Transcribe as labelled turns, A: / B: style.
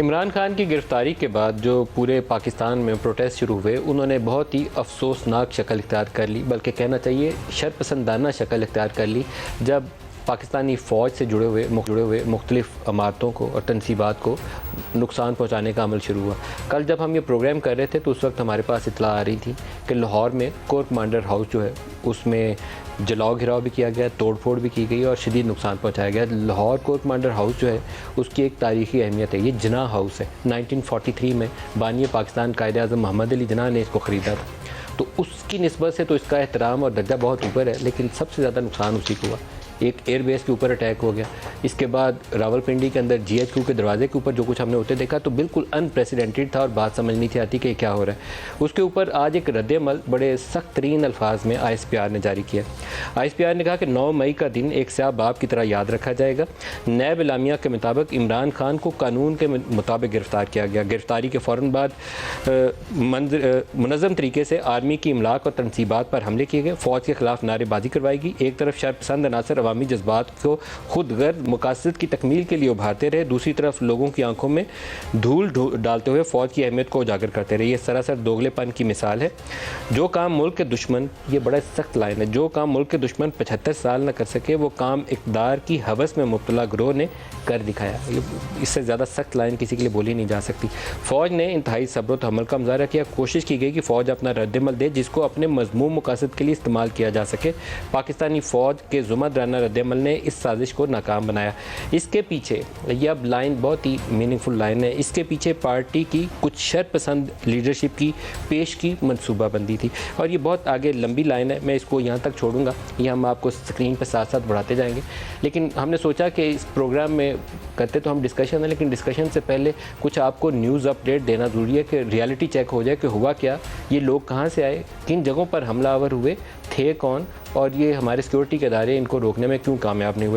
A: इमरान खान की गिरफ्तारी के बाद जो पूरे पाकिस्तान में प्रोटेस्ट शुरू हुए, उन्होंने बहुत ही अफसोसनाक शक्ल इख्तियार कर ली, बल्कि कहना चाहिए शरपसंदाना शक्ल इख्तियार कर ली, जब पाकिस्तानी फ़ौज से जुड़े हुए मुख्तलिफ़ इमारतों को और तनसीबात को नुकसान पहुँचाने का अमल शुरू हुआ। कल जब हम ये प्रोग्राम कर रहे थे तो उस वक्त हमारे पास इत्तला आ रही थी कि लाहौर में कोर कमांडर हाउस जो है उसमें जलाओ घिराव भी किया गया, तोड़ फोड़ भी की गई और शदीद नुकसान पहुँचाया गया। लाहौर कोर कमांडर हाउस जो है उसकी एक तारीख़ी अहमियत है। ये जिन्ना हाउस है, 1943 में बानी पाकिस्तान कायदे आज़म मोहम्मद अली जिन्ना ने इसको ख़रीदा था, तो उसकी निस्बत से तो इसका एहतराम और दर्जा बहुत ऊपर है, लेकिन सबसे ज़्यादा नुकसान उसी को हुआ। एक एयरबेस के ऊपर अटैक हो गया, इसके बाद रावलपिंडी के अंदर GHQ के दरवाजे के ऊपर जो कुछ हमने होते देखा तो बिल्कुल अनप्रेसिडेंटेड था और बात समझ नहीं थी आती कि क्या हो रहा है। उसके ऊपर आज एक रद्द-ए-अमल बड़े सख्त तरीन अल्फाज में ISPR ने जारी किया। ISPR ने कहा कि 9 मई का दिन एक स्याह बाप की तरह याद रखा जाएगा। नैब इलामिया के मुताबिक इमरान खान को कानून के मुताबिक गिरफ्तार किया गया। गिरफ्तारी के फ़ौरन बाद मुनज़्ज़म तरीके से आर्मी की इमलाक और तनसीबात पर हमले किए गए, फ़ौज के खिलाफ नारेबाजी करवाई गई। एक तरफ शरपसंद अनासर अवामी जज्बात को खुद गर्द मकासद की तकमील के लिए उभारते रहे, दूसरी तरफ लोगों की आंखों में धूल डालते हुए फ़ौज की अहमियत को उजागर करते रहे। ये सरासर दोगलेपन की मिसाल है। जो काम मुल्क के दुश्मन, ये बड़ा सख्त लाइन है, जो काम मुल्क के दुश्मन 75 साल न कर सके वो काम इक़्तिदार की हवस में मुब्तला गिरोह ने कर दिखाया। इससे ज़्यादा सख्त लाइन किसी के लिए बोली नहीं जा सकती। फ़ौज ने इंतहाई सब्र व तहम्मुल का मुज़ाहरा किया। कोशिश की गई कि फ़ौज अपना रद्द-ए-अमल दे जिसको अपने मज़मूम मकासद के लिए इस्तेमाल किया जा सके। पाकिस्तानी फ़ौज के ज़ुमराना रद्द-ए-अमल ने इस साजिश को नाकाम बनाया। इसके पीछे यह अब लाइन बहुत ही मीनिंगफुल लाइन है, इसके पीछे पार्टी की कुछ शरपसंद लीडरशिप की पेश की मनसूबाबंदी थी और ये बहुत आगे लंबी लाइन है। मैं इसको यहाँ तक छोड़ूंगा, ये हम आपको स्क्रीन पर साथ साथ बढ़ाते जाएंगे। लेकिन हमने सोचा कि इस प्रोग्राम में करते तो हम डिस्कशन है, लेकिन डिस्कशन से पहले कुछ आपको न्यूज़ अपडेट देना ज़रूरी है कि रियलिटी चेक हो जाए कि हुआ क्या, ये लोग कहाँ से आए, किन जगहों पर हमलावर हुए थे कौन, और ये हमारे सिक्योरिटी के इदारे इनको रोकने में क्यों कामयाब नहीं हुए।